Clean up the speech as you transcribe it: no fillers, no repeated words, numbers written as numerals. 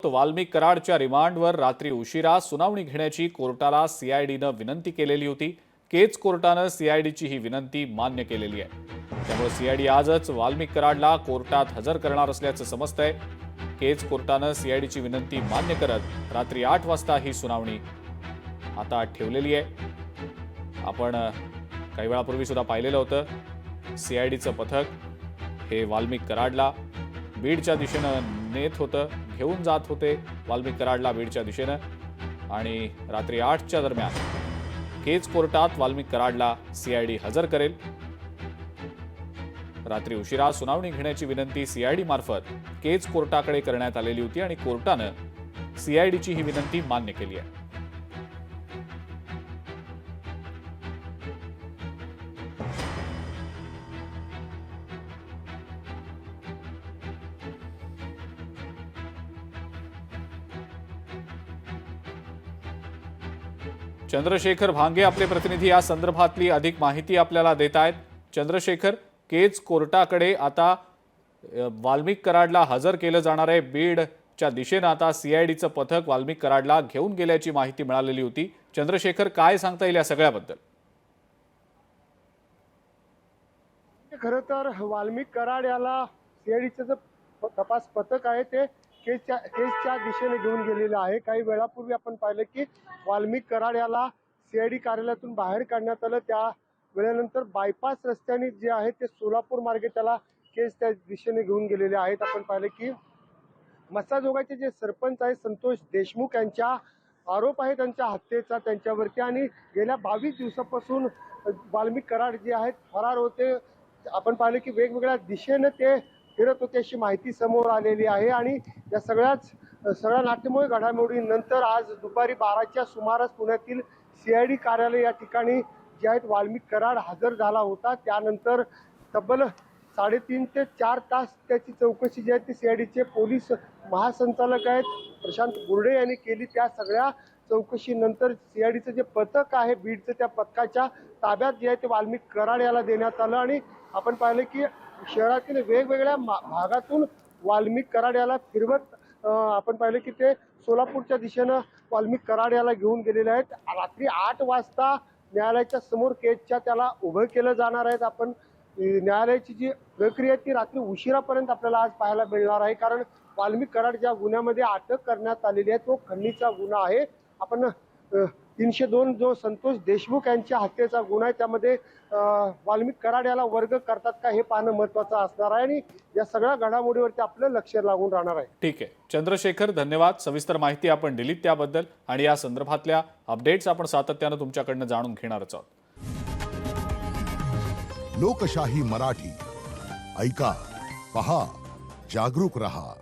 वाल्मिक कराडच्या रिमांडवर रात्री उशिरा सुनावणी घेण्याची कोर्टाला सीआयडीनं विनंती केलेली होती। केज कोर्टानं सीआयडीची ही विनंती मान्य केलेली आहे। त्यामुळे सीआयडी आजच वाल्मिक कराडला कोर्टात हजर करणार असल्याचं समजतंय। केज कोर्टानं सीआयडीची विनंती मान्य करत रात्री 8 वाजता ही सुनावणी आता ठेवलेली आहे। आपण काही वेळापूर्वी सुद्धा पाहिलेलं होतं, सीआयडीचं पथक हे वाल्मिक कराडला बीडच्या दिशेनं नेत होतं, घेऊन जात होते वाल्मिक कराडला बीडच्या दिशेनं आणि रात्री 8च्या दरम्यान केज कोर्टात वाल्मिक कराडला सीआयडी हजर करेल। रात्री उशिरा सुनावणी घेण्याची विनंती सीआयडी मार्फत केज कोर्टाकडे करण्यात आलेली होती आणि कोर्टानं सीआयडीची ही विनंती मान्य केली आहे। चंद्रशेखर भांगे आपले प्रतिनिधी या संदर्भातली अधिक माहिती आपल्याला देत आहेत। चंद्रशेखर, केज कोर्टाकडे आता वाल्मिक कराडला हजर केलं जाणार आहे। बीडच्या दिशेनं आता सीआयडीचं पथक वाल्मिक कराडला घेऊन गेल्याची माहिती मिळालेली होती। चंद्रशेखर, काय सांगता येईल या सगळ्याबद्दल? खरं तर वाल्मिक कराड याला सीआयडीचं जे तपास पथक आहे ते केसच्या दिशेने घेऊन गेलेलं आहे। काही वेळापूर्वी आपण पाहिलं की वाल्मिक कराड याला सीआयडी कार्यालयातून बाहेर काढण्यात आलं। त्या वेळेनंतर बायपास रस्त्याने जे आहे ते सोलापूर मार्गे त्याला केसच्या दिशेने घेऊन गेलेले आहेत। आपण पाहिलं की मस्साजोगाईचे जे सरपंच आहे संतोष देशमुख यांच्या आरोप आहे त्यांच्या हत्येचा त्यांच्यावरती, आणि गेल्या 22 दिवसापासून वाल्मिक कराड जे आहेत फरार होते। आपण पाहिलं की वेगवेगळ्या दिशेने ते फिरत होते अशी माहिती समोर आलेली आहे। आणि या सगळ्या नाट्यमय घडामोडीनंतर आज दुपारी 12च्या सुमारास पुण्यातील सीआयडी कार्यालय या ठिकाणी जे आहेत वाल्मिक कराड हजर झाला होता। त्यानंतर तब्बल 3.5 ते 4 तास त्याची चौकशी जी आहे ती सीआयडीचे पोलीस महासंचालक आहेत प्रशांत गुर्डे यांनी केली। त्या सगळ्या चौकशीनंतर सीआयडीचं जे पथक आहे बीडचं, त्या पथकाच्या ताब्यात जे आहे ते वाल्मिक कराड याला देण्यात आलं। आणि आपण पाहिलं की शहरातील वेगवेगळ्या भागातून वाल्मिक कराड याला फिरवत आपण पाहिलं की ते सोलापूरच्या दिशेनं वाल्मिक कराड याला घेऊन गेलेले आहेत। रात्री 8 वाजता न्यायालयाच्या समोर केजच्या त्याला उभं केलं जाणार आहे। आपण न्यायालयाची जी प्रक्रिया ती रात्री उशिरापर्यंत आपल्याला आज पाहायला मिळणार आहे, कारण वाल्मिक कराड ज्या गुन्ह्यामध्ये अटक करण्यात आलेली आहे तो खंडणीचा गुन्हा आहे। आपण 302 जो संतोष देशमुख यांच्या हत्येचा गुन्हा आहे त्यामध्ये वाल्मिक कराड याला वर्ग करतात का हे पाहणं महत्त्वाचं असणार आहे आणि या सगळ्या घडामोडीवरती आपलं लक्ष लागून राहणार आहे। ठीक आहे चंद्रशेखर, धन्यवाद। सविस्तर माहिती आपण दिलीत त्याबद्दल आणि या संदर्भातल्या अपडेट्स आपण सातत्यानं तुमच्याकडनं जाणून घेणारच आहोत। लोकशाही मराठी ऐका, पहा, जागरूक रहा।